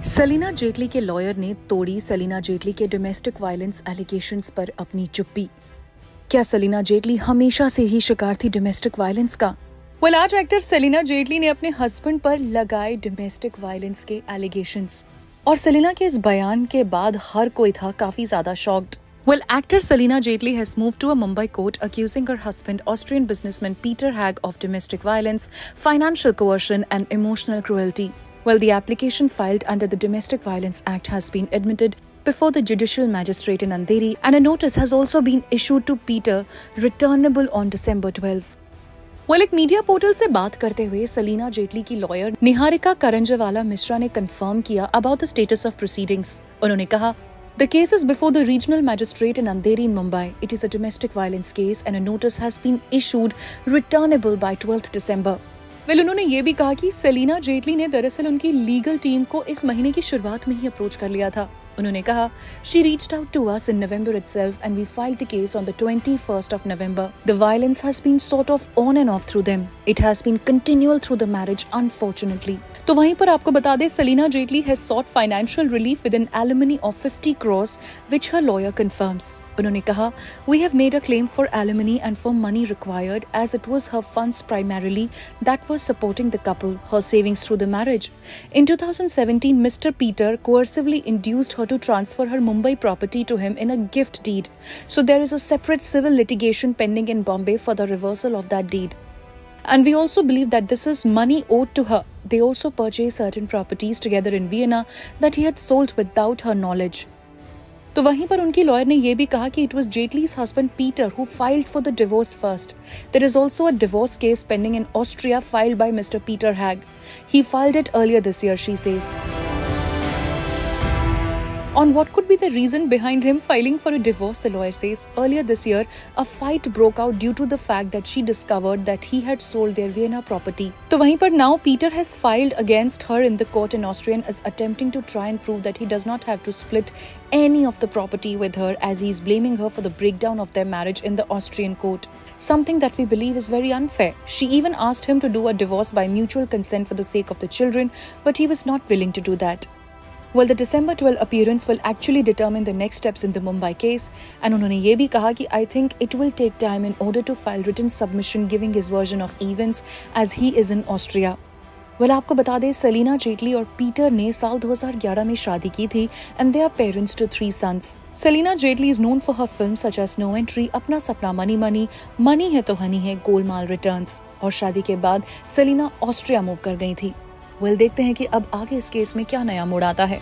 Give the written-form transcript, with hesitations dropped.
सलीना जेटली के लॉयर ने तोड़ी सलीना जेटली के डोमेस्टिक वायलेंस एलिगेशंस पर अपनी चुप्पी। क्या सलीना जेटली हमेशा से ही शिकार थी डोमेस्टिक वायलेंस का? आज एक्टर सलीना जेटली ने अपने हस्बैंड पर लगाए डोमेस्टिक वायलेंस के एलिगेशंस और सलीना के इस बयान के बाद हर कोई था काफी ज्यादा shocked. Actor Salina Jaitley has moved to a Mumbai court accusing her husband, Austrian businessman Peter Hag, of domestic violence, financial coercion and emotional cruelty. The application filed under the Domestic Violence Act has been admitted before the judicial magistrate in Andheri, and a notice has also been issued to Peter, returnable on December 12. एक media portal से बात करते हुए सलीना जेटली की lawyer Niharika करंजवाला Mishra ने confirm किया about the status of proceedings. उन्होंने कहा, The case is before the regional magistrate in Andheri in Mumbai. It is a domestic violence case and a notice has been issued returnable by 12th December. उन्होंने ये भी कहा कि सलीना जेटली ने दरअसल उनकी लीगल टीम को इस महीने की शुरुआत में ही अप्रोच कर लिया था। उन्होंने कहा, She reached out to us in November itself and we filed the case on the 21st of November. The violence has been sort of on and off through them. It has been continual through the marriage, unfortunately. तो वहीं पर आपको बता दें, Salina Jaitley has sought financial relief with an alimony of 50 crores, which her lawyer confirms. उन्होंने कहा, We have made a claim for alimony and for money required as it was her funds primarily that were supporting the couple, her savings through the marriage. In 2017, Mr. Peter coercively induced her to transfer her Mumbai property to him in a gift deed. So there is a separate civil litigation pending in Bombay for the reversal of that deed. And we also believe that this is money owed to her. They also purchased certain properties together in Vienna that he had sold without her knowledge. तो वहीं पर उनकी lawyer ने यह भी कहा कि it was Jaitley's husband Peter who filed for the divorce first. There is also a divorce case pending in Austria filed by Mr. Peter Hag. He filed it earlier this year, she says. On what could be the reason behind him filing for a divorce, the lawyer says, earlier this year, a fight broke out due to the fact that she discovered that he had sold their Vienna property. तो वहीं पर now Peter has filed against her in the court in Austria and is attempting to try and prove that he does not have to split any of the property with her, as he is blaming her for the breakdown of their marriage in the Austrian court. Something that we believe is very unfair. She even asked him to do a divorce by mutual consent for the sake of the children, but he was not willing to do that. The December 12 appearance will actually determine the next steps in the Mumbai case, and उन्होंने ये भी कहा कि I think it will take time in order to file written submission giving his version of events as he is in Austria. आपको बता दें, सलीना जेटली और Peter ने साल 2011 में शादी की थी and they are parents to 3 sons. Salina Jaitley is known for her films such as No Entry, अपना सपना मनी मनी, मनी है तो हनी है, गोलमाल रिटर्न्स, और शादी के बाद सलीना ऑस्ट्रिया मूव कर गई थी। देखते हैं कि अब आगे इस केस में क्या नया मोड़ आता है।